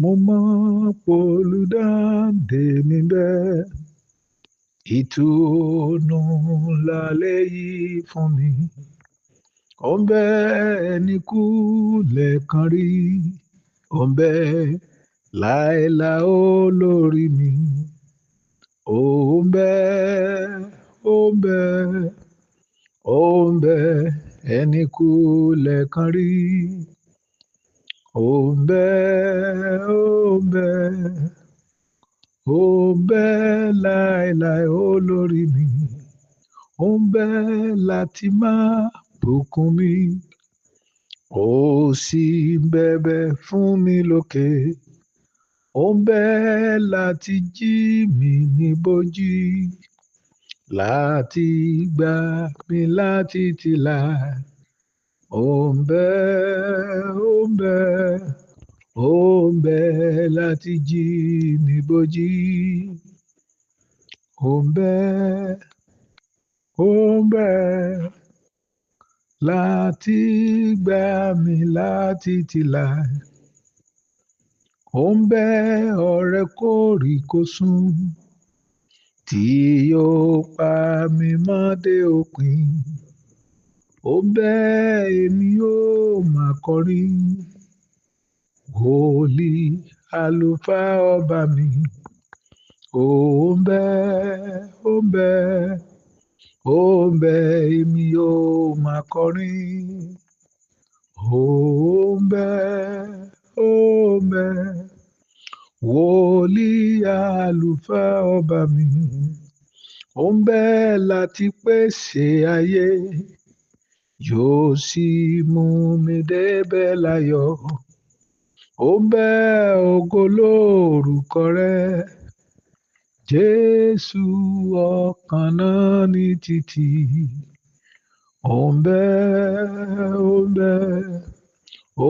mo mọ̀ p'Olùdáǹdè mi ń bẹ. Ìtùnú ńlá lèyí fún mi. Ó ń bẹ ẹni kú lẹ́ẹ̀kan rí. Ó ń bẹ láéláé olórí mi. Ó ń bẹ, ó ń bẹ, ó ń bẹ ẹni kú lẹ́ẹ̀kan rí. Ó ń bẹ, ó ń bẹ, ó ń bẹ láéláé olórí mi. Ó ń bẹ láti máa bùkún mi. Ó sì ń bẹ̀bẹ̀ fún mi lókè. Ó ń bẹ láti jí mi níbòjí. Láti gbà mí láti tìlà. Ó ń bẹ, ó ń bẹ, ó ń bẹ láti jí mi bòjí. Ó ń bẹ, ó ń bẹ láti gbà mí láti tìlà. Ó ń bẹ ọ̀rẹ́ kòríkòsùn tí yóò pa mí mọ́ dé òpin. Ó ń bẹ èmi yóò máa kọrin. Wòlíì àlùfáà ọba mi. Ó ń bẹ, ó ń bẹ, ó ń bẹ èmi yóò máa kọrin. Ó ń bẹ, ó ń bẹ, wòlíì àlùfáà ọba mi. Ó ń bẹ láti pèsè ayé. Yóò sì mú mi débẹ̀ láyọ̀. Ó ń bẹ ògo lórúkọ rẹ̀. Jésù ọ̀kan náà ní títì. Ó ń bẹ, ó ń bẹ,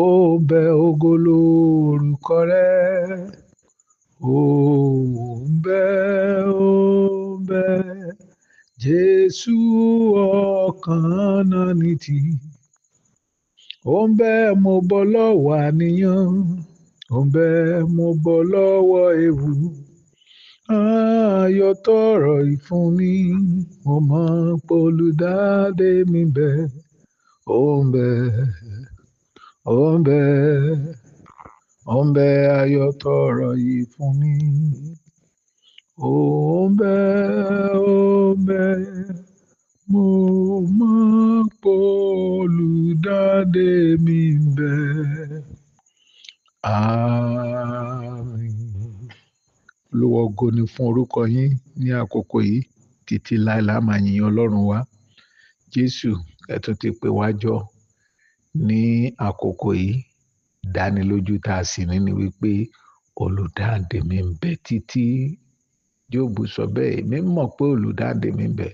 ó ń bẹ ògo lórúkọ rẹ̀. Ó ń bẹ, ó ń bẹ, Jésù ọ̀kan náà ní títì. Ó ń bẹ mo bọ́ lọ́wọ́ àníyàn. Ó ń bẹ mo bọ́ lọ́wọ́ ewu. Ayọ̀ tọrọ ìfún mi. Mo mọ̀ p'Olùdáǹdè mi ń bẹ. Ó ń bẹ, ó ń bẹ, ó ń bẹ ayọ̀ tọrọ ìfún mi. Ó ń bẹ, ó ń bẹ, mo mọ̀ p'Olùdáǹdè mi ń bẹ. Àmín. Olúwa ògo ni fún orúkọ yín ní àkókò yìí. Títí láé la máa yìn Ọlọ́run wa. Jésù, ẹ tún ti pè wá jọ ní àkókò yìí. Ìdánilójú tá a sì ní ni wípé Olùdáǹdè mi ń bẹ títí. Jóòbù sọ bẹ́ẹ̀, èmi mọ̀ pé Olùdáǹdè mi ń bẹ.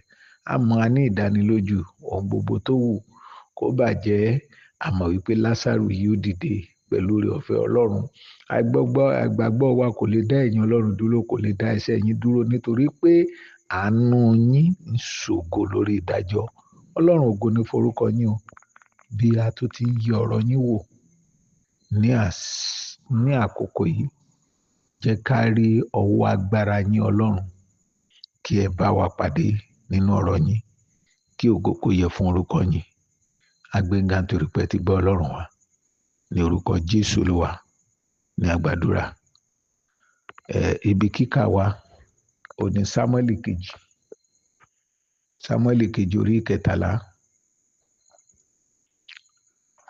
Àmọ́ a ní ìdánilójú ohun gbogbo tó wù kó bàjẹ́. A mọ̀ wípé Lásárù yóò dìde pẹ̀lú oore-ọ̀fẹ́ Ọlọ́run. Àìgbàgbọ́ wa kò lè dá ẹ̀yin Ọlọ́run dúró, kò lè dá iṣẹ́ yín dúró nítorí pé àánú yín ń ṣògo lórí ìdájọ́. Ọlọ́run ògo ni forúkọ yín o. Bí a tún ti ń yẹ ọ̀rọ̀ yín wò ní àkókò yìí, jẹ́ ká rí ọwọ́ agbára yín Ọlọ́run. Kí ẹ bá wa pàdé nínú ọ̀rọ̀ yín. Kí ògo kó yẹ fún orúkọ yín. A gbé yín ga nítorí pé ẹ ti gbọ́ Ọlọ́run wa. Ní orúkọ Jésù Olúwa ní a gbàdúrà. Ibi kíkà wa òní Sámúẹ́lì kejì. Sámúẹ́lì kejì orí kẹtàlá.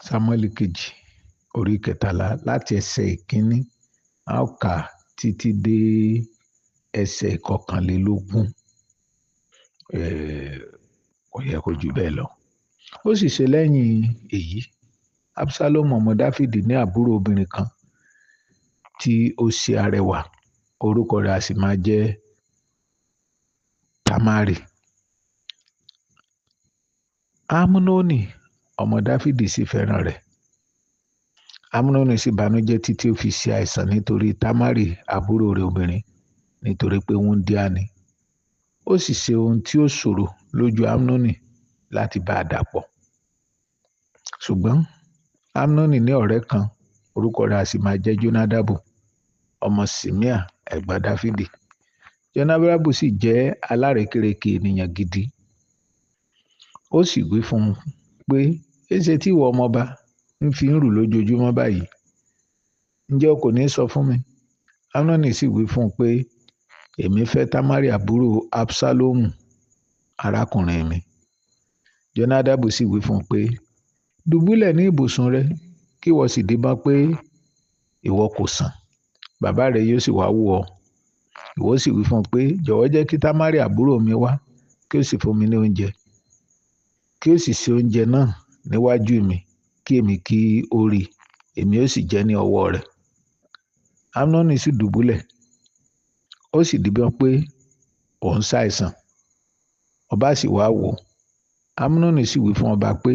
Sámúẹ́lì kejì orí kẹtàlá láti ẹsẹ̀ ìkíní. A ó kà títí dé ẹsẹ̀ ìkọkànlélógún. Kò yẹ kó jù bẹ́ẹ̀ lọ. Ó sì ṣe lẹ́yìn èyí, Absalomu ọmọ Dáfídì ní àbúrò obìnrin kan tí ó ṣe arẹwà. Orúkọ rẹ̀ a sì máa jẹ́ Tamari. Amnoni ọmọ Dáfídì sì fẹ́ràn rẹ̀. Amnoni sì bànújẹ́ títí ó fi ṣe àìsàn nítorí Tamari àbúrò rẹ̀ obìnrin, nítorí pé wúńdíá ni. Ó sì ṣe ohun tí ó ṣòro lójú Amnoni láti bá a dàpọ̀. Ṣùgbọ́n Amnoni ní ọ̀rẹ́ kan, orúkọ rẹ̀ a sì máa jẹ́ Jonadabu. ọmọ Ṣimea ẹ̀gbọ́n Dáfídì. Jonadabu sì jẹ́ alárekérekè ènìyàn gidi. Ó sì wí fún un pé, èéṣe tí ìwọ ọmọọba ń fi ń rù lójoojúmọ́ báyìí? Ǹjẹ́ o kò ní sọ fún mi? Amnoni sì wí fún un pé, èmi fẹ́ Tamari àbúrò Absalomu arákùnrin mi. Jonadabu sì wí fún un pé, dùbúlẹ̀ ní ibùsùn rẹ kí ìwọ sì díbọ́n pé ìwọ kò sàn, bàbá rẹ yóò sì wá wò ọ́. Ìwọ sì wí fún un pé, jọ̀wọ́ jẹ́ kí Tamari àbúrò mi wá kí ó sì fún mi ní oúnjẹ, kí ó sì ṣe oúnjẹ náà níwájú mi kí èmi kí ó rí, èmi ó sì jẹ ní ọwọ́ rẹ̀. Amnoni sì dùbúlẹ̀, ó sì díbọ́n pé òun ṣàìsàn. Ọba sì wá wò ó. Amnoni sì wí fún ọba pé,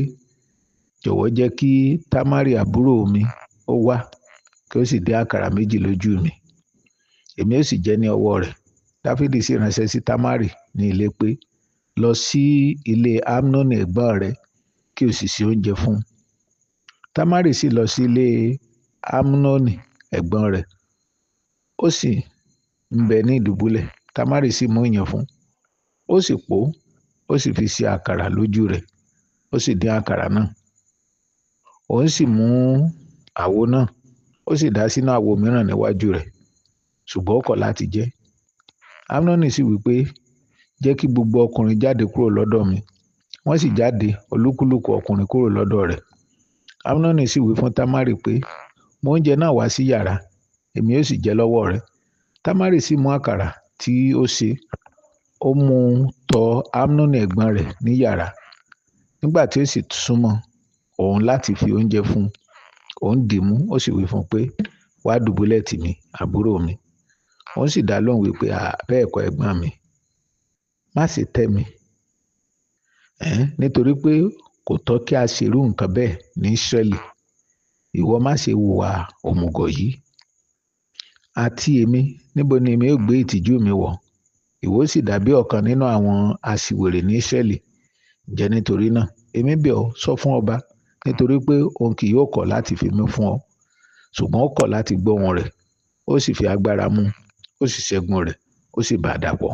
jọ̀wọ́ jẹ́ kí Tamari àbúrò mi ó wá kí ó sì dín àkàrà méjì lójú mi, èmi ó sì jẹ ní ọwọ́ rẹ̀. Dáfídì sì ránṣẹ́ sí Tamari ní ilé pé, lọ sí ilé Amnoni ẹ̀gbọ́n rẹ kí o sì ṣe oúnjẹ fún un. Tamari sì lọ sí ilé Amnoni ẹ̀gbọ́n rẹ̀, ó sì ń bẹ ní ìdùbúlẹ̀. Tamari sì mú ìyàn fún, ó sì pò ó, ó sì fi ṣe àkàrà lójú rẹ̀, ó sì dín àkàrà náà. Òun sì mú àwo náà, ó sì dà sínú àwo mìíràn níwájú rẹ̀, ṣùgbọ́n ó kọ̀ láti jẹ. Amnoni sì wí pé, jẹ́ kí gbogbo ọkùnrin jáde kúrò lọ́dọ̀ mi. Wọ́n sì jáde olúkúlùkù ọkùnrin kúrò lọ́dọ̀ rẹ̀. Amnoni sì wí fún Tamari pé, mú oúnjẹ náà wá sí yàrá, èmi ó sì jẹ lọ́wọ́ rẹ̀. Tamari sì mú àkàrà tí ó ṣe, ó mú tọ̀ Amnoni ẹ̀gbọ́n rẹ̀ ní yàrá. Nígbà tí ó sì súnmọ́ òun láti fi oúnjẹ fún un, òun dìímú, ó sì wí fún un pé, wá dùbúlẹ̀ tì mí, àbúrò mi. Òun sì dá lóhùn wípé, bẹ́ẹ̀ kọ́ ẹ̀gbọ́n mi, má ṣe tẹ́ mi, nítorí pé kò tọ́ kí a ṣerú nǹkan bẹ́ẹ̀ ní Ísírẹ́lì. Ìwọ má ṣe hùwà òmùgọ̀ yìí. Àti èmi, níbo ni èmi ó gbé ìtìjú mi wọ̀? Ìwọ sì dàbí ọ̀kan nínú àwọn aṣiwèrè ní Ísírẹ́lì. Ǹjẹ́ nítorí náà, èmi bẹ̀ ọ́, sọ fún ọba, nítorí pé òun kì yóò kọ̀ láti fi mí fún ọ. Ṣùgbọ́n ó kọ̀ láti gbọ́ ohùn rẹ̀, ó sì fi agbára mú, ó sì ṣẹ́gun rẹ̀, ó sì bá a dàpọ̀.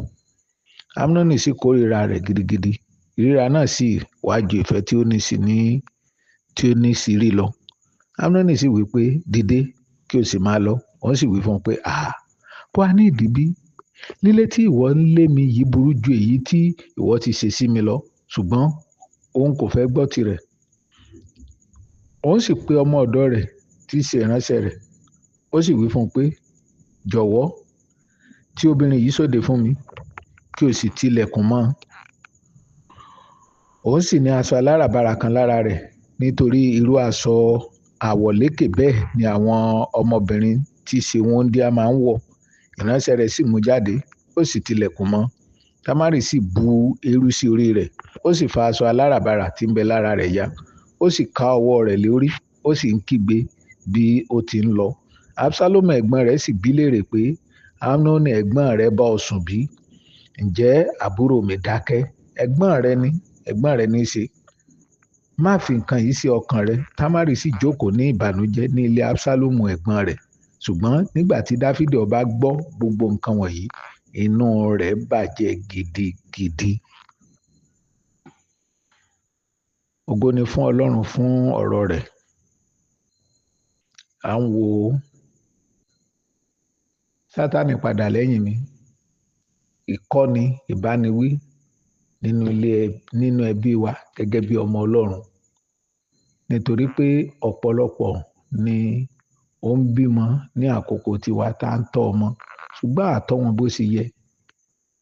Amnoni sì kórìíra rẹ̀ gidigidi. Ìríra náà sì wá ju ìfẹ́ tí ó ní sí rí lọ. Amnoni sì wí pé, dìde kí o sì máa lọ. Òun sì wí fún un pé, kó a ní ìdí bí? Lílé tí ìwọ ń lé mi yìí burú ju èyí tí ìwọ ti ṣe sí mi lọ. Ṣùgbọ́n òun kò fẹ́ gbọ́ tirẹ̀. Òun sì pe ọmọ ọ̀dọ̀ rẹ̀ tí í ṣe ìránṣẹ́ rẹ̀, ó sì wí fún un pé, jọ̀wọ́ tí obìnrin yìí sóde fún mi, kí o sì tilẹ̀kùn mọ́ ọn. Òun sì ní aṣọ aláràbarà kan lára rẹ̀, nítorí irú aṣọ àwọ̀lékè bẹ́ẹ̀ ni àwọn ọmọbìnrin tí í ṣe wúńdíá máa ń wọ̀. Ìránṣẹ́ rẹ̀ sì mú jáde, ó sì tilẹ̀kùn mọ́ ọn. Tamari sì bu eérú sí orí rẹ̀, ó sì fa aṣọ aláràbarà tí ń bẹ lára rẹ̀ ya, ó sì ká ọwọ́ rẹ̀ lórí, ó sì ń kígbe bí ó ti ń lọ. Absalomu ẹ̀gbọ́n rẹ̀ sì bí léèrè pé, Amnoni ẹ̀gbọ́n rẹ̀ bá ọ sùn bí? Ǹjẹ́ àbúrò mi dákẹ́? Ẹ̀gbọ́n rẹ̀ ní í ṣe. Má fi nǹkan yìí sí ọkàn rẹ. Tamari sì jókòó ní ìbànújẹ́ ní ilé Absalomu ẹ̀gbọ́n rẹ̀. Ṣùgbọ́n nígbà tí Dáfídì ọba gbọ́ gbogbo nǹkan wọ̀nyí, inú rẹ̀ bàjẹ́ gidigidi. Ògo ni fún Ọlọ́run fún ọ̀rọ̀ rẹ̀. À ń wo Sátánì padà lẹ́yìn mi. Ìkọ́ni, ìbániwí nínú ẹbí wa gẹ́gẹ́ bí ọmọ Ọlọ́run. Nítorí pé ọ̀pọ̀lọpọ̀ ni ó ń bímọ ní àkókò tiwa tá ń tọ́ ọmọ, ṣùgbọ́n àtọ́ wọn bó ṣe yẹ.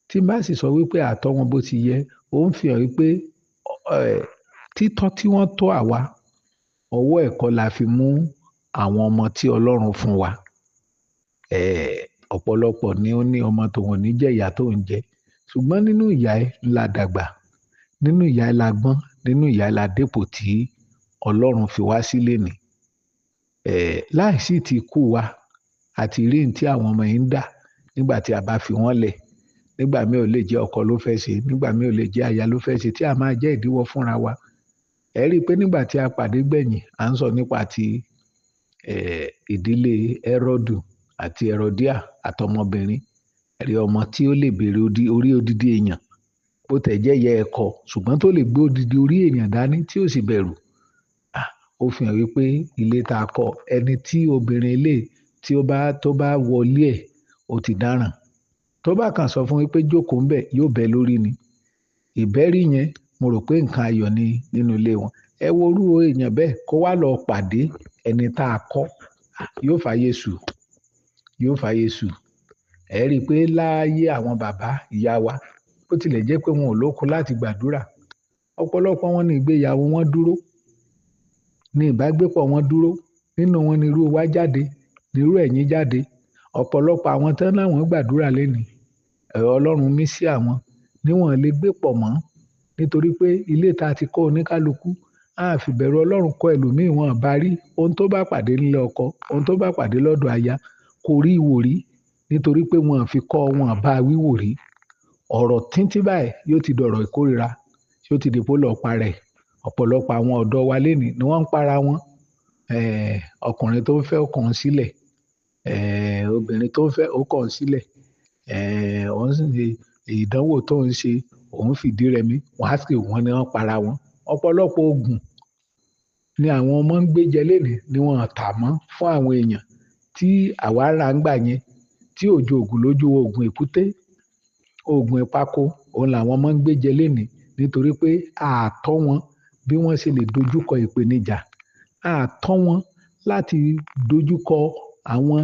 Tí n bá sì sọ wípé àtọ́ wọn bó ti yẹ, ó ń fi hàn wípé títọ́ tí wọ́n tọ́ àwa, ọwọ́ ẹ̀kọ́ la fi mú àwọn ọmọ tí Ọlọ́run fún wa. Ọ̀pọ̀lọpọ̀ ni ó ní ọmọ tòun ò ní jẹ ìyà tó ń jẹ. Ṣùgbọ́n nínú ìyà ẹ la dàgbà, nínú ìyà ẹ la gbọ́n, nínú ìyà ẹ la dépò tí Ọlọ́run fi wá sí lénìí. Láìsí ti kú wa àti rí ní tí àwọn ọmọ yìí ń dà nígbà tí a bá fi wọ́n lẹ̀. Nígbà míì ò lè jẹ́ ọkọ ló fẹ́ ṣe, nígbà míì ò lè jẹ́ aya ló fẹ́ ṣe, tí a máa jẹ́ ìdíwọ́ fúnra wa. Ẹ rí i pé nígbà tí a pàdé gbẹ̀yìn, à ń sọ nípa ti ìdílé Hẹ́rọ́dù àti Herodia àtọmọbìnrin, ẹ̀rí ọmọ tí ó lè béèrè orí odidi èèyàn bó tẹ̀ jẹ́ ìyá ẹ̀kọ́ ṣùgbọ́n tó lè gbé odidi orí èèyàn dání tí ò sì bẹ̀rù. Ó fi hàn wípé ilé tá a kọ́ ẹni tí obìnrin ilé tí tó bá wọlé ẹ̀ ó ti dáràn. Tó bá kàn sọ fún wípé jókòó ńbẹ̀ yóò bẹ́ lórí ni. Ìbẹ́rí yẹn mo rò pé nǹkan ayọ̀ ni nínú ilé wọn. Ẹ wo orú èèyàn bẹ́ẹ̀ kó wá lọ pàdé ẹni tá a kọ́ yóò fàyè sù yóò fàyè sù. Ẹ rí i pé láyé àwọn bàbá ìyá wa bó tilẹ̀ jẹ́ pé wọn ò lókun láti gbàdúrà ọ̀pọ̀lọpọ̀ wọn ní ìgbéyàwó wọn dúró ní ìbágbépọ̀ wọn dúró nínú wọn ní irú wa jáde ní irú ẹ̀yin jáde ọ̀pọ̀lọpọ̀ àwọn tán láwọn gbàdúrà lẹ́ni Ọlọ́run mí sí àwọn níwọ̀n lè gbé pọ̀ mọ́ nítorí pé ilé ta ti kọ́ oníkálukú á fi bẹ̀rù Ọlọ́run kọ́ ẹlòmíì wọn bá rí ohun tó bá pàdé nílé ọkọ ohun tó bá pàdé lọ́dọ̀ aya kò rí ìwò rí nítorí pé wọn fi kọ́ wọn bá wíwò rí ọ̀rọ̀ tíntín báyìí yóò ti dọ̀rọ̀ ìkórira tí ó ti dìpó lọ parẹ́ ọ̀pọ̀lọpọ̀ àwọn ọ̀dọ́ wa lénìí ni wọ́n ń para wọn ọkùnrin tó ń fẹ́ ọkùnrin sílẹ̀ obìnrin tó ń fẹ́ ọkùnrin sílẹ̀ òun sì ní ìdánwò tó ń ṣe òun fìdí rẹmi wọ́n á sì wọ́n ní wọ́n para wọn ọ̀pọ̀lọpọ̀ oògùn ni àwọn ọmọ ń gbé jẹ lénìí ni wọ́n tà mọ́ fún àwọn èèyàn tí àwa ra ń gbà yẹn tí òjò ògùn lójú oògùn èkúté oògùn ìpako òun làwọn ọmọ ń gbé jẹ lénìí nítorí pé àtọ́ wọn bí wọ́n ṣe lè dojúkọ ìpèníjà àtọ́ wọn láti dojúkọ àwọn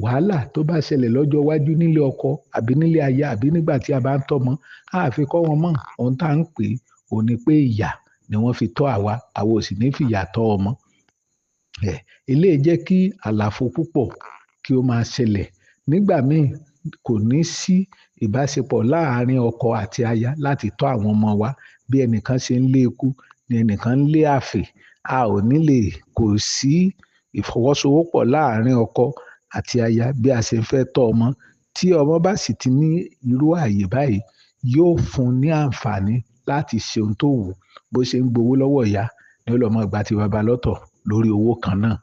wàhálà tó bá ṣẹlẹ̀ lọ́jọ́ iwájú nílé ọkọ àbí nílé aya àbí nígbà tí a bá ń tọ́mọ àfi kọ́ wọn mọ̀ ohun tá à ń pè ó ní pé ìyà ni wọ́n fi tọ́ àwa ò sì ní fìyà tọ́ ọmọ. Eléyìí jẹ́ kí àlàfo púpọ̀ kí ó máa ṣẹlẹ̀ nígbà míì kò ní sí ìbáṣepọ̀ láàárín ọkọ àti aya láti tọ́ àwọn ọmọ wa bí ẹnìkan ṣe ń lé eku ni ẹnìkan ń lé àfè kò sí ìfọwọ́sowọ́pọ̀ láàárín ọkọ àti aya bí a ṣe fẹ́ tọ́ ọmọ tí ọmọ bá sì ti ní irú ààyè báyìí yóò fún un ní àǹfààní láti ṣe ohun tó wù bó ṣe ń gbowó lọ́wọ́ ìyá ni ó lọ́ mọ́ gba ti bàbá lọ́tọ̀ lórí owó kan náà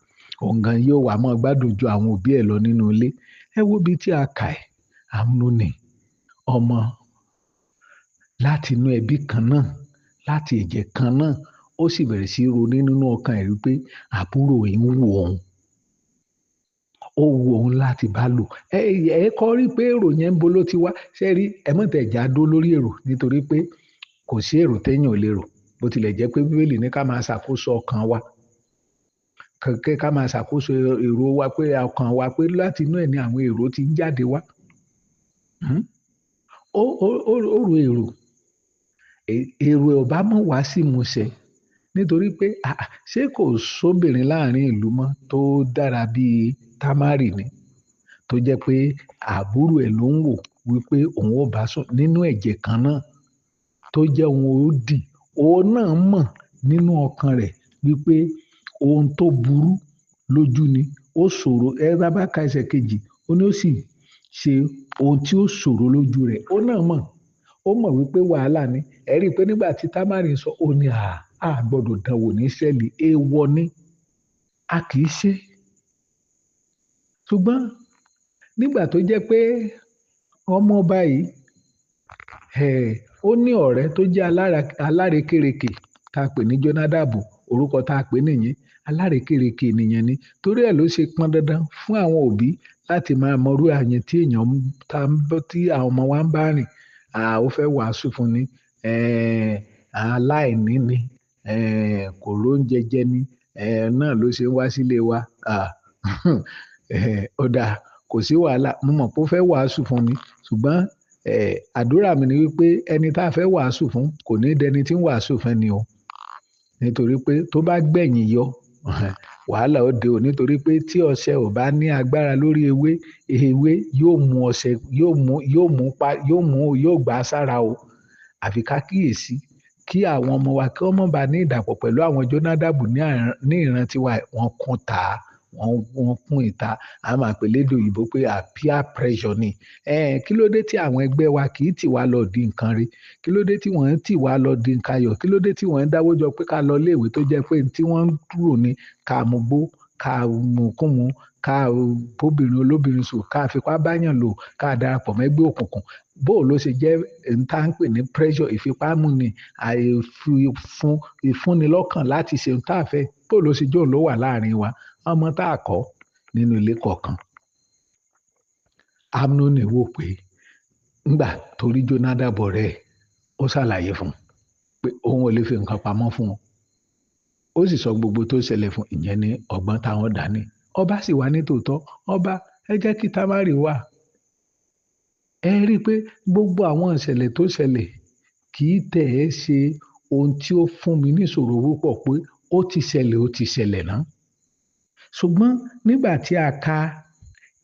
òun gan yóò wá mọ́ gbádùn ju àwọn òbí ẹ̀ lọ nínú ilé ẹ wo bí tí a kà ẹ́ Amnoni ọmọ láti inú ẹbí kan náà láti ẹ̀jẹ̀ kan náà ó sì bẹ̀rẹ̀ sí ronú nínú ọkàn ẹ̀ wípé àbúrò ẹ̀ ń wò òun ó wu òun láti bá lò ẹ kọ́ rí pé èrò yẹn ń bo ló ti wá ṣe rí ẹ mọ̀ tẹ̀ já dó lórí èrò nítorí pé kò sí èrò téèyàn ò lè rò bó tilẹ̀ jẹ́ pé bíbélì ní ká máa ṣàkóso ọkàn wa ká máa ṣàkóso èrò wa pé ọkàn wa pé láti inú ẹ̀ ni àwọn èrò ti ń jáde wá ó rò èrò ọba mọ̀ wá sí ìmúṣẹ nítorí pé ṣé kò sóbìnrin láàrin ìlú mọ́ tó dára bíi Támárì ni tó jẹ́ pé àbúrò ẹ̀ ló ń wò wípé òun ò bá sùn nínú ẹ̀jẹ̀ kan náà tó jẹ́ òun ó dì òun náà mọ̀ nínú ọkàn rẹ̀ wípé ohun tó burú lójú ni ó ṣòro bá ka ẹsẹ̀ kejì ó ní ó sì ṣe ohun tí ó ṣòro lójú rẹ̀ ó náà mọ̀ ó mọ̀ wípé wàhálà ni ẹ rí i pé nígbà tí Támárì sọ ó ní a gbọ́dọ̀ dánwò ní Ísírẹ́lì èèwọ̀ ni a kì í ṣe ṣùgbọ́n nígbà tó jẹ́ pé ọmọ ọba yìí ó ní ọ̀rẹ́ tó jẹ́ alárekérekè tá a pè ní Jónádàbù orúkọ tá a pè nìyẹn alárekérekè nìyẹn ni torí ẹ̀ ló ṣe pọn dandan fún àwọn òbí láti máa mọrú àyẹn tí tí àwọn ọmọ wa ń bá rìn ó fẹ́ wàásù fún ni aláìní ni kò róúnjẹ jẹ ni náà ló ṣe ń wá sílé wa ó dáa kò sí wàhálà mo mọ̀ pé ó fẹ́ wàásù fún mi ṣùgbọ́n àdúrà mi ni wípé ẹni tá a fẹ́ wàásù fún kò ní dẹni tí ń wàásù fún ni o nítorí pé tó bá gbẹ̀yìn yọ wàhálà ó dé o nítorí pé tí ọṣẹ ò bá ní agbára lórí ewé yóò mú ọṣẹ yóò gbà á sára o àfi ká kíyèsí kí àwọn ọmọ wa kí wọ́n má bàa ní ìdàpọ̀ pẹ̀lú àwọn Jónádàbù ní ìran tiwa wọ́n kún ta wọ́n kún ìta a máa pè lédè òyìnbó pé peer pressure ni kí ló dé tí àwọn ẹgbẹ́ wa kì í tì wá lọ di nǹkan rí kí ló dé tí wọ́n ń tì wá lọ di nǹkan ayọ̀ kí ló dé tí wọ́n ń dáwọ́ jọ pé ká lọ iléèwé tó jẹ́ pé tí wọ́n ń dúró ní ká mú gbó ká mùkúmu, ká bóbìnrin olóbìnrin sùn, ká fipá báyàn lò, ká darapọ̀ mẹ́gbẹ́ òkùnkùn. Bó ló ṣe jẹ́ n tá ń pè ní pressure, ìfipámúni, ìfúnni lọ́kàn láti ṣe ohun tá a fẹ́. Bó ló ṣe jẹ́ òun ló wà láàrin wa. Ọmọ tá a kọ́ nínú ilé kọ̀ọ̀kan. Amnoni wò pé ńgbà torí Jónádàbọ̀ rẹ̀ ó ṣàlàyé fún un pé òun ò lè fi nǹkan pamọ́ fún un. Ó sì sọ gbogbo tó ṣẹlẹ̀ fún ìyẹn ní ọgbọ́n táwọn dání. Ọba sì wá ní tòótọ́. Ọba, ẹ jẹ́ kí Támárì wà. Ẹ rí i pé gbogbo àwọn ìṣẹ̀lẹ̀ tó ṣẹlẹ̀ kì í tẹ̀ ẹ́ ṣe ohun tí ó fún mi níṣòro púpọ̀ pé ó ti ṣẹlẹ̀ náà. Ṣùgbọ́n nígbà tí a ka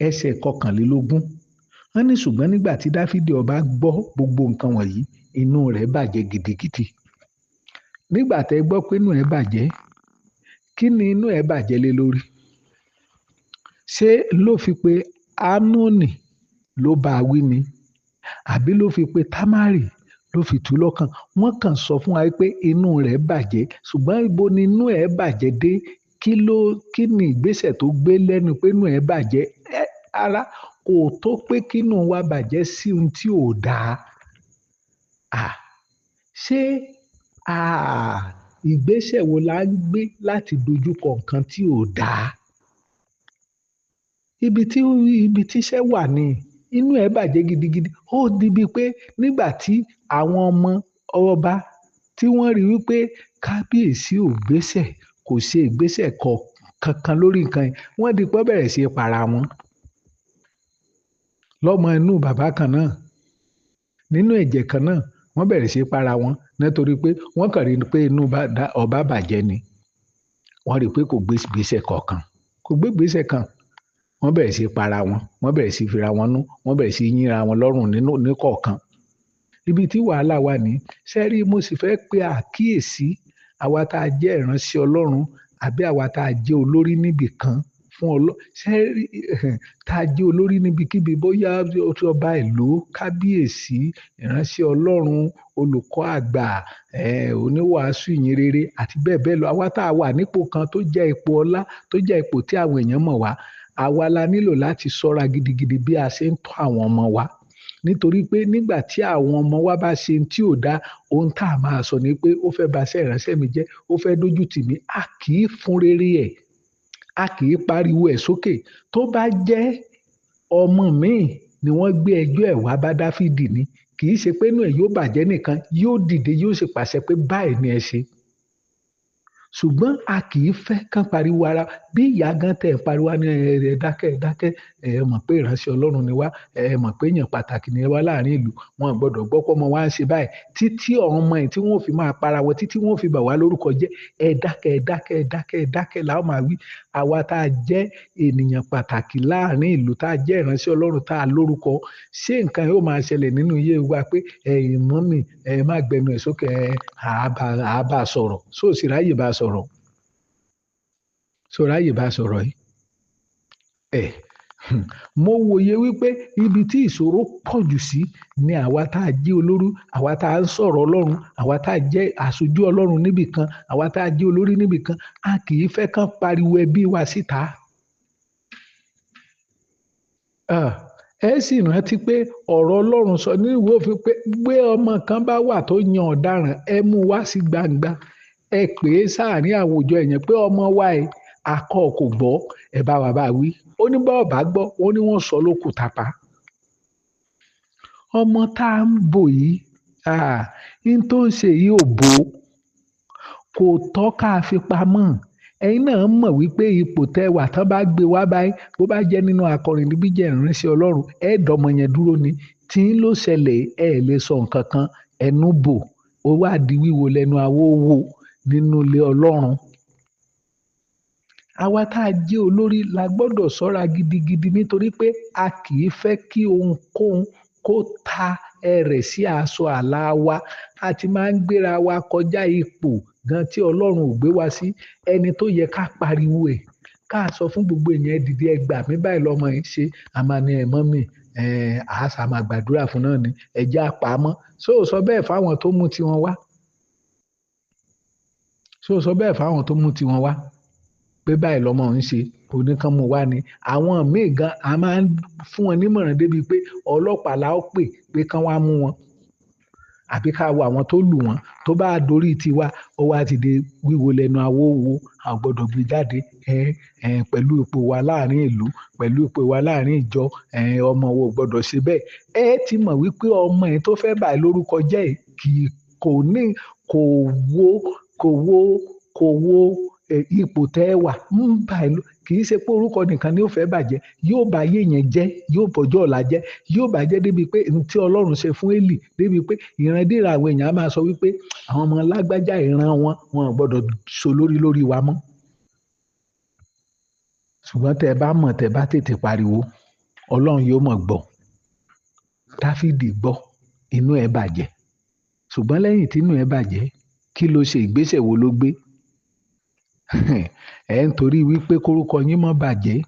ẹsẹ̀ 21, wọ́n ní ṣùgbọ́n nígbà tí Dáfídì ọba gbọ́ gbogbo nǹkan wọ̀nyí, inú rẹ̀ bàjẹ́ gidigidi. Nígbà tẹ́ gbọ́ pé inú ẹ̀ bàjẹ́, kí ni inú ẹ̀ bàjẹ́ lé lórí? Ṣé ló fi pé Amnoni ló bá a wí ni? Àbí ló fi pé Támárì ló fi tú lọ́kàn? Wọ́n kàn sọ fún wa pé inú rẹ̀ bàjẹ́, ṣùgbọ́n ibo ni inú ẹ̀ bàjẹ́ dé? Kí ni ìgbésẹ̀ tó gbé lẹ́nu pé inú ẹ̀ bàjẹ́? Ara kò tó pé kí inú wa bàjẹ́ sí ohun tí ò dáa. Ṣé ìgbésẹ̀ wo la ń gbé láti dojúkọ nǹkan tí ò dáa? Ibi tí iṣẹ́ wà ní inú ẹ̀ bàjẹ́ gidigidi. Ó di bíi pé nígbà tí àwọn ọmọ ọba tí wọ́n rí wípé kábíyèsí kò ṣe ìgbésẹ̀ kankan lórí nǹkan yìí, wọ́n di pé wọ́n bẹ̀rẹ̀ sí í para wọn. Lọ́mọ inú bàbá kan náà, nínú ẹ̀jẹ̀ kan náà, wọ́n bẹ̀rẹ̀ sí í para wọn nítorí pé wọ́n kàn rí pé inú ọba bàjẹ́ ni. Wọ́n rí pé kò gbé ìgbésẹ̀ kan. Wọ́n bẹ̀rẹ̀ sí í para wọn. Wọ́n bẹ̀rẹ̀ sí í fira wọn nú. Wọ́n bẹ̀rẹ̀ sí í yínra wọn lọ́rùn ní kọ̀ọ̀kan. Ibi tí wàhálà wà ní. Sẹ́rí, mo sì fẹ́ pe àkíyèsí àwa tá a jẹ́ ìránṣẹ́ Ọlọ́run àbí àwa tá a jẹ́ olórí níbì kan sẹ́rí tá a jẹ́ olórí níbikíbi, bóyá ọba ìlú, kábíyèsí, ìránṣẹ́ Ọlọ́run, olùkọ́ àgbà, oníwàásù ìyìnrere àti bẹ́ẹ̀ bẹ́ẹ̀ lọ. Àwa tá a wà nípò kan tó jẹ́ ipò ọlá, tó jẹ́ ipò tí àwọn èèyàn mọ̀ wá, àwa la nílò láti ṣọ́ra gidigidi bí a ṣe ń tọ́ àwọn ọmọ wa. Nítorí pé nígbà tí àwọn ọmọ wa bá ṣe tí ò dá, ohun tá a máa sọ ni pé ó fẹ́ ba iṣẹ́ ìránṣẹ́ mi jẹ́, ó fẹ́ dójú tì mí. A kì í fún rere ẹ̀. A kì í pariwo ẹ̀ sókè. Tó bá jẹ́ ọmọ míì ni wọ́n gbé ẹjọ́ ẹ̀ wá bá Dáfídì ni, kì í ṣe pé inú ẹ̀ yóò bàjẹ́ nìkan, yóò dìde, yóò sì pàṣẹ pé báyìí ni ẹ ṣe. Ṣùgbọ́n a kì í fẹ́ kán pariwo ara. Bí ìyá gan tẹ̀ ń pariwo ní ẹ dákẹ́, ẹ mọ̀ pé ìránṣẹ́ Ọlọ́run ni wá, ẹ mọ̀ pé èèyàn pàtàkì ni wá láàrin ìlú. Wọn ò gbọdọ̀ gbọ́ pé ọmọ wa ń ṣe báyìí. Títí àwọn ọmọ yìí tí wọ́n fi máa para wọn, títí wọ́n fi bà wá lórúkọ jẹ́. Ẹ dákẹ́ la ó máa wí. Àwa tá a jẹ́ ènìyàn pàtàkì láàrin ìlú, tá a jẹ́ ìránṣẹ́ Ọlọ́run, tá a lórúkọ. Ṣé nǹkan yóò máa ṣẹlẹ̀ nínú ilé wa pé mọ́mì má gbẹnu ẹ̀ sókè, àá bá sọ̀rọ̀. Sì ráyè bá sọ̀rọ̀. Ráyè bá sọ̀rọ̀ yìí. Mo wòye wípé ibi tí ìṣòro pọ̀ jù sí ni àwa tá a jẹ́ olórí, àwa tá a ń sọ̀rọ̀ Ọlọ́run, àwa tá a jẹ́ aṣojú Ọlọ́run níbì kan, àwa tá a jẹ́ olórí níbì kan. A kì í fẹ́ kán pariwo ẹbí wa síta. Ẹ sì rántí pé ọ̀rọ̀ Ọlọ́run sọ ní ìwé òfin pé gbé ọmọ kan bá wà tó yan ọ̀daràn, ẹ mú wá sí gbangba. Ẹ pè é sáàrin àwùjọ èèyàn pé ọmọ wa akọ kò gbọ́, ẹ bá wa bá wí. Ó ní bá ọba gbọ́, ó ní wọ́n sọ lókùúta pa. Ọmọ tá a ń bò yìí, n tó ń ṣe yìí ò bò. Kò tọ́ ká fi pamọ́. Ẹ̀yin náà mọ̀ wípé ipò tẹ́ wà tán bá gbé wá báyìí, bó bá jẹ́ nínú akọrin níbí jẹ́ ìránṣẹ́ Ọlọ́run, ẹ dọmọ yẹn dúró ni. Tí ń ló ṣẹlẹ̀, ẹ lè sọ nǹkan kan, ẹnu bò. Ó wá di wíwo lẹ́nu awo wo nínú ilé Ọlọ́run. Àwa tá a jẹ́ olórí la gbọ́dọ̀ ṣọ́ra gidigidi nítorí pé a kì í fẹ́ kí ohunkóhun kó ta ẹrẹ̀ sí aṣọ àlà wa. A ti máa ń gbéra wa kọjá ipò gan tí Ọlọ́run ò gbé wa sí. Ẹni tó yẹ ká pariwo ẹ̀, ká sọ fún gbogbo èèyàn, ẹ dìde, ẹ gbà mí báyìí lọ́mọ yìí ṣe. A máa ní mọ́mì, àṣà máa gbàdúrà fún náà ni. Ẹ jẹ́ àpamọ́. Ṣé o sọ bẹ́ẹ̀ fáwọn tó mú tiwọn wá? pé báyìí lọ́mọ ń ṣe oníkan mú wá ni àwọn míì gan a máa ń fún wọn nímọ̀ràn débi pé ọlọ́pàá la ó pé kán wá mú wọn àbí ká wo àwọn tó lù wọ́n tó bá dorí tiwa ó wá ti di wíwo lẹ́nu awówo a ò gbọ́dọ̀ gbé jáde pẹ̀lú ipò wa láàrin ìlú pẹ̀lú ipò wa láàrin ìjọ ọmọ wo gbọ́dọ̀ ṣe bẹ́ẹ̀ ẹ ti mọ̀ wípé ọmọ ẹ̀ tó fẹ́ báyìí lórúkọ jẹ́ kò ní kò wo ipò tẹ́ ẹ wà ń báyìí kì í ṣe pé orúkọ nìkan ni ó fẹ́ bàjẹ́ yóò bá ayé yẹn jẹ́ yóò bọ́jọ́ ọ̀la jẹ́ yóò bàjẹ́ débi pé tí Ọlọ́run ṣe fún Élì débi pé ìrandíran àwọn èèyàn á máa sọ wípé àwọn ọmọ lágbájá ìran wọn ò gbọ́dọ̀ so lórí wa mọ́ ṣùgbọ́n tẹ́ ẹ bá mọ̀ tẹ́ ẹ bá tètè pariwo Ọlọ́run yóò mọ̀ gbọ́ Dáfídì gbọ́ inú ẹ̀ bàjẹ́ ṣùgbọ́n lẹ́yìn tí inú ẹ̀ bàjẹ́ kí ló ṣe ìgbésẹ̀ wo ló gbé ń torí wípé kórúkọ yín mọ́ bàjẹ́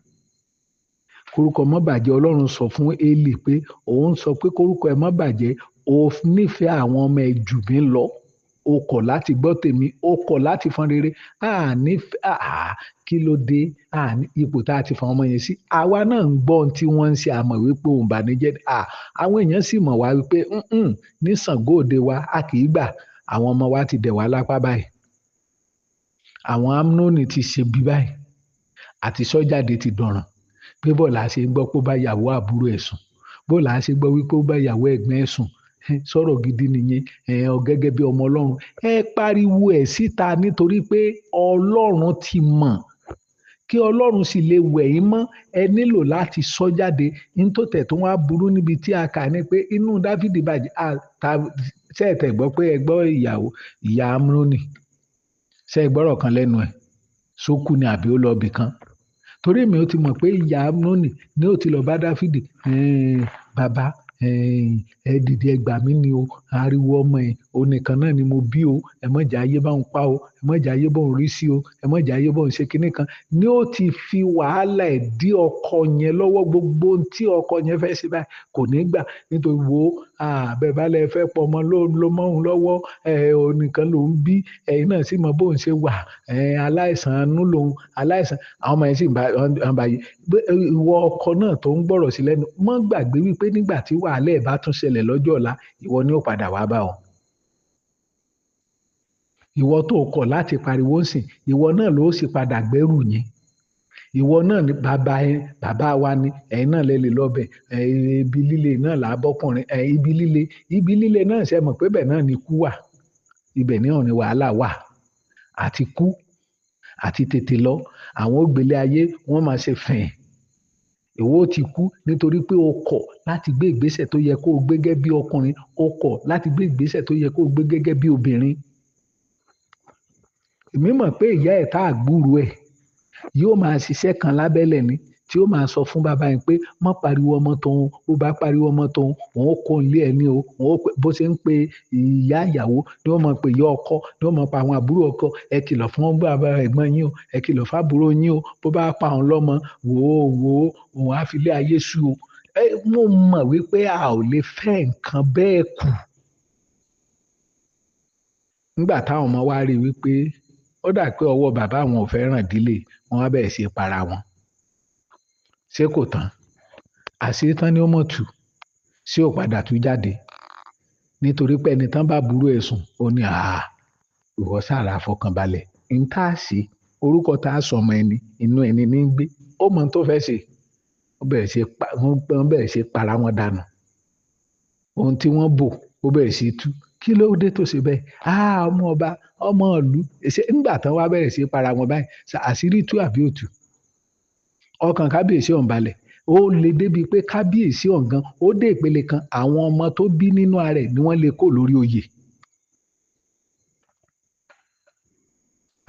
Ọlọ́run sọ fún Élì pé òun sọ pé kórúkọ ẹ̀ mọ́ bàjẹ́ ó nífẹ̀ẹ́ àwọn ọmọ ẹ̀ jù mí lọ ó kọ̀ láti gbọ́ tèmi ó kọ̀ láti fọn rere kí ló dé ipò tá a ti fọn ọmọ yẹn sí àwa náà ń gbọ́ ohun tí wọ́n ń ṣe àmọ̀ wípé òun bànújẹ́ àwọn èèyàn sì mọ̀ wá wípé ní Ṣàngó Òde wa a kì í gbà àwọn ọmọ wa ti dẹ̀ wá lápá báyìí àwọn Amnoni ti ṣe bí báyìí àti sọ́jáde ti dọ̀ràn pé bọ́ọ̀lù àṣẹ gbọ́ pé ó bá ìyàwó àbúrò ẹ̀ sùn bọ́ọ̀lù àṣẹ gbọ́ wípé ó bá ìyàwó ẹ̀gbọ́n ẹ̀ sùn sọ̀rọ̀ gidi nìyẹn gẹ́gẹ́ bí ọmọ Ọlọ́run ẹ pariwo ẹ̀ síta nítorí pé Ọlọ́run ti mọ̀ kí Ọlọ́run sì lè wẹ̀ yín mọ́ ẹ nílò láti sọ jáde nítòtẹ̀ tó wá burú níbi tí a kà ní pé inú Dáfídì bàjẹ́ ṣe é tẹ̀ gbọ́ pé ẹ gbọ́ ìyá Amnoni ṣe é gbọ́rọ̀ kan lẹ́nu ẹ̀ sókú ni àbí ó lọ bì kan torí mi ò ti mọ̀ pé ìyá Amnoni ni ó ti lọ bá Dáfídì bàbá ẹ dìde ẹ gbà mí ni o ariwo ọmọ ẹ onìkan náà ni mo bí o ẹ má jẹ́ ayé bá ń pa o ẹ má jẹ́ ayé bá ń rí sí o ẹ má jẹ́ ayé bá ń ṣe kinní kan ni ó ti fi wàhálà ẹ̀ dí ọkọ yẹn lọ́wọ́ gbogbo ohun tí ọkọ yẹn fẹ́ ṣe báyìí kò ní gbà nítorí wo bẹ́ẹ̀ bá lẹ fẹ́ pọ̀ ọmọ ló mọ́ òun lọ́wọ́ onìkan ló ń bí ẹ̀yin náà sì mọ bóun ṣe wà aláìsàn anú lòun aláìsàn àwọn ọmọ yẹn sì ń bá yìí ìwọ ọkọ náà tó ń gbọ́rọ̀ sí lẹ́nu mọ́ gbàgbé wípé nígbà tí wàhálà ẹ̀ bá tún ṣẹlẹ̀ lọ́jọ́ ọ̀la ìwọ ni ó padà wá bá ọ. ìwọ tó kọ̀ láti pariwo sìn ìwọ náà ló sì padà gbẹ́rù yín ìwọ náà ni bàbá wa ni ẹ̀yin náà lè lọ́bẹ̀ ibi líle náà là á bọ́kùnrin ibi líle náà ṣe mọ̀ pé bẹ́ẹ̀ náà ni kú wà ibẹ̀ náà ni wàhálà wà àti kú àti tètè lọ àwọn ògbélé ayé wọ́n máa ṣe fẹ̀yìn ìwọ ti kú nítorí pé o kọ̀ láti gbé ìgbésẹ̀ tó yẹ kó o gbé gẹ́gẹ́ bí ọkùnrin o kọ̀ láti gbé ìgbésẹ̀ tó yẹ kó o gbé gẹ́gẹ́ bí obìnrin. èmi mọ̀ pé ìyá ẹ̀ tá àgbúrò ẹ̀ yóò máa ṣiṣẹ́ kan lábẹ́lẹ̀ ni tí ó máa sọ fún bàbá yẹn pé má pariwo ọmọ tóun ó bá pariwo ọmọ tóun òun kò lé ẹ ní o bó ṣe ń pe ìyá ìyàwó ni wọ́n máa pe ìyá ọkọ ni wọ́n máa pa àwọn àbúrò ọkọ ẹ kìlọ̀ fún bàbá ẹ̀gbọ́n yín o ẹ kìlọ̀ fábúrò yín o bó bá pa òun lọ́mọ wò ó òun á fi lé ayé sú o mo mọ̀ wípé a ò lè fẹ́ nǹkan bẹ́ẹ̀ kù nígbà táwọn ọmọ wa rí wípé ó dà pé ọwọ́ bàbá àwọn ò fẹ́ ràn dílé wọn wá bẹ̀rẹ̀ sí para wọn ṣé kò tán àṣírí tán ni ó mọ̀ tù sí ò padà tú jáde nítorí pé ẹni tán bá burú ẹ̀ sùn ó ní ìwọ sára fọkànbalẹ̀ ń tá a sí orúkọ tá a sọmọ ẹni inú ẹni ní gbé ó mọ tó fẹ́ ṣe wọ́n bẹ̀rẹ̀ sí para wọn dànù ohun tí wọ́n bò ó bẹ̀rẹ̀ sí tú kí ló dé tó ṣe bẹ́ẹ̀ ọmọ ọba ọmọ ìlú ṣe ńgbà tán wá bẹ̀rẹ̀ sí para wọn báyìí àṣírí tú àbí òtù ọkàn kábíyèsí ọ̀hún balẹ̀ ó lè débi pé kábíyèsí ọ̀gán ó dé ìpele kan àwọn ọmọ tó bí nínú ara ẹ̀ ni wọ́n lè kó lórí oyè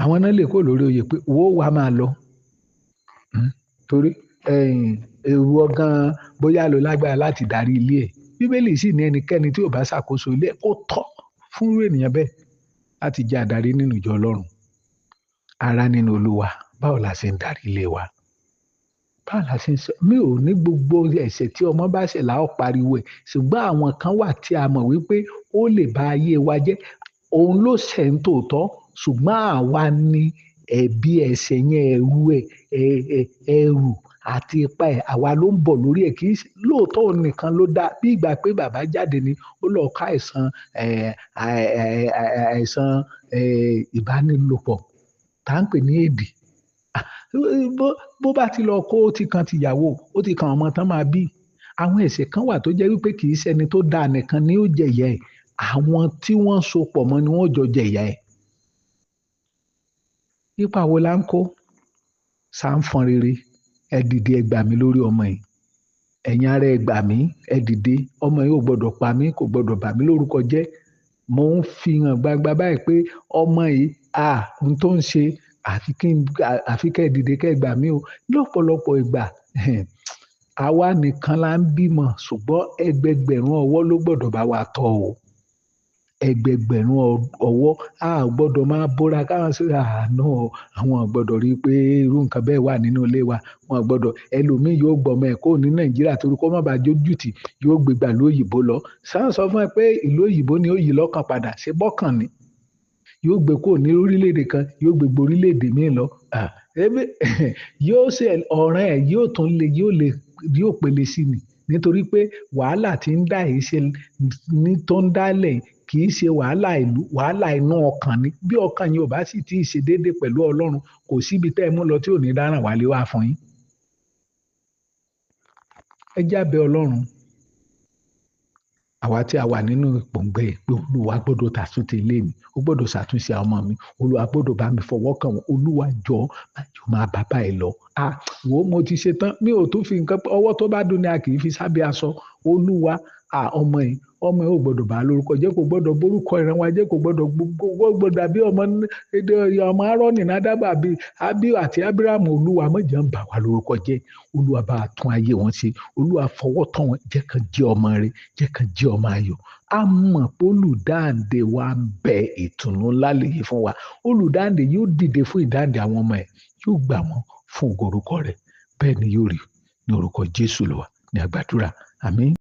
àwọn náà lè kó lórí oyè pé wo wá máa lọ torí èrò ọgán bóyá ló lágbára láti darí ilé ẹ̀ bíbélì sì ní ẹnikẹ́ni tí ò bá ṣàkóso ilé ẹ̀ kó tọ́ fún ènìyàn bẹ́ẹ̀ láti jẹ́ adarí nínú ìjọ Ọlọ́run ara nínú Olúwa báwo la ṣe ń darí ilé wa báwo la ṣe ń sọ mi ò ní gbogbo ẹ̀ṣẹ̀ tí ọmọ bá ṣẹ̀ láò pariwo ẹ̀ ṣùgbọ́n àwọn kan wà tí a mọ̀ wípé ó lè ba ayé wa jẹ́ òun ló ṣẹ̀ ń tòótọ́ ṣùgbọ́n àwa ni ẹ̀bi ẹ̀ṣẹ̀ yẹn ẹrù àti ipa ẹ̀ àwa ló ń bọ̀ lórí ẹ̀ kì í ṣe lóòótọ́ òun nìkan ló dá bí ìgbà pé bàbá jáde ni ó lọ ká àìsàn ìbánilòpọ̀ tá à ń pè ní èdì bó bá ti lọ kó ó ti kan tìyàwó ó ti kan ọmọ tán máa bí àwọn ẹ̀ṣẹ̀ kan wà tó jẹ́ wípé kì í ṣẹni tó dáa nìkan ni ó jẹ̀yà ẹ̀ àwọn tí wọ́n so pọ̀ mọ́ ni wọ́n jọ jẹ̀yà ẹ̀. Ipa wo la ń kó? Sáǹfọ̀n rere ẹ dìde ẹ gbà mí lórí ọmọ yìí ẹ̀yin ará ẹ gbà mí ẹ dìde ọmọ yìí ò gbọ́dọ̀ pa mí kò gbọ́dọ̀ bà mí lórúkọ jẹ́ mo ń fi hàn gbagba báyìí pé ọmọ yìí ohun tó ń ṣe àfi kẹ́ ẹ dìde kẹ́ ẹ gbà mí o lọ́pọ̀lọpọ̀ ìgbà àwa nìkan la ń bímọ ṣùgbọ́n ẹgbẹgbẹ̀rún ọwọ́ ló gbọ́dọ̀ bá wa tọ́ o ẹgbẹgbẹ̀rún ọwọ́ gbọ́dọ̀ máa bóra káwọn sí àánú àwọn gbọ́dọ̀ rí i pé irú nǹkan bẹ́ẹ̀ wà nínú ilé wa wọn gbọ́dọ̀ ẹlòmíì yóò gbọmọ ẹ̀ kó ní Nàìjíríà torí kó má bàa jójú tì yóò gbégbà lóyìnbó lọ sáà sọ fún ẹ pé ìlú òyìnbó ni ó yí lọ́kàn padà ṣe bọ́kàn ni yóò gbé kó ní orílẹ̀-èdè kan yóò gbé gbé orílẹ̀-èdè míì lọ yóò ṣe ọ̀ràn ẹ̀ yóò pele sí ni nítorí pé wàhálà tí ń dá yìí ṣe ní tó ń dálẹ̀ kì í ṣe wàhálà inú ọkàn ni bí ọkàn yìí ò bá sì tí ì ṣe déédéé pẹ̀lú Ọlọ́run kò síbi tẹ́ ẹ mú lọ tí ò ní dáràn wálé wá fún yín. Ẹ jábẹ́ Ọlọ́run àwa tí a wà nínú ìpòǹgbẹ pé Olúwa gbọ́dọ̀ ṣàtúnṣe ilé mi ó gbọ́dọ̀ ṣàtúnṣe àwọn ọmọ mi Olúwa gbọ́dọ̀ bá mi fọwọ́ kàn wọ́n Olúwa jọ̀ọ́ máa bàbá ẹ lọ wo mo ti ṣe tán mi ò tún fi nǹkan ọwọ́ tó bá dùn ni a kì í fi sábẹ́ aṣọ Olúwa ọmọ yìí ò gbọ́dọ̀ bá lórúkọ jẹ́ kò gbọ́dọ̀ borúkọ ìran wa jẹ́ kò gbọ́dọ̀ bí ọmọ Áárónì Nádàbù Ábíù àti Ábírámù Olúwa má jẹ́ ń bà wá lórúkọ jẹ́ Olúwa bá tún ayé wọn ṣe Olúwa fọwọ́ tán wọn jẹ́ kan jẹ́ ọmọ rẹ jẹ́ kan jẹ́ ọmọ ayọ̀ a mọ̀ pé olùdáǹdè wa ń bẹ ìtùnú ńlá lèyí fún wa olùdáǹdè yóò dìde fún ìdáǹdè àwọn ọmọ ẹ̀ yóò gbà wọ́n fún ògo orúkọ rẹ̀ bẹ́ẹ̀ ni yóò rí ní orúkọ Jésù lọ́wọ́ ní àgbàdúrà àmín.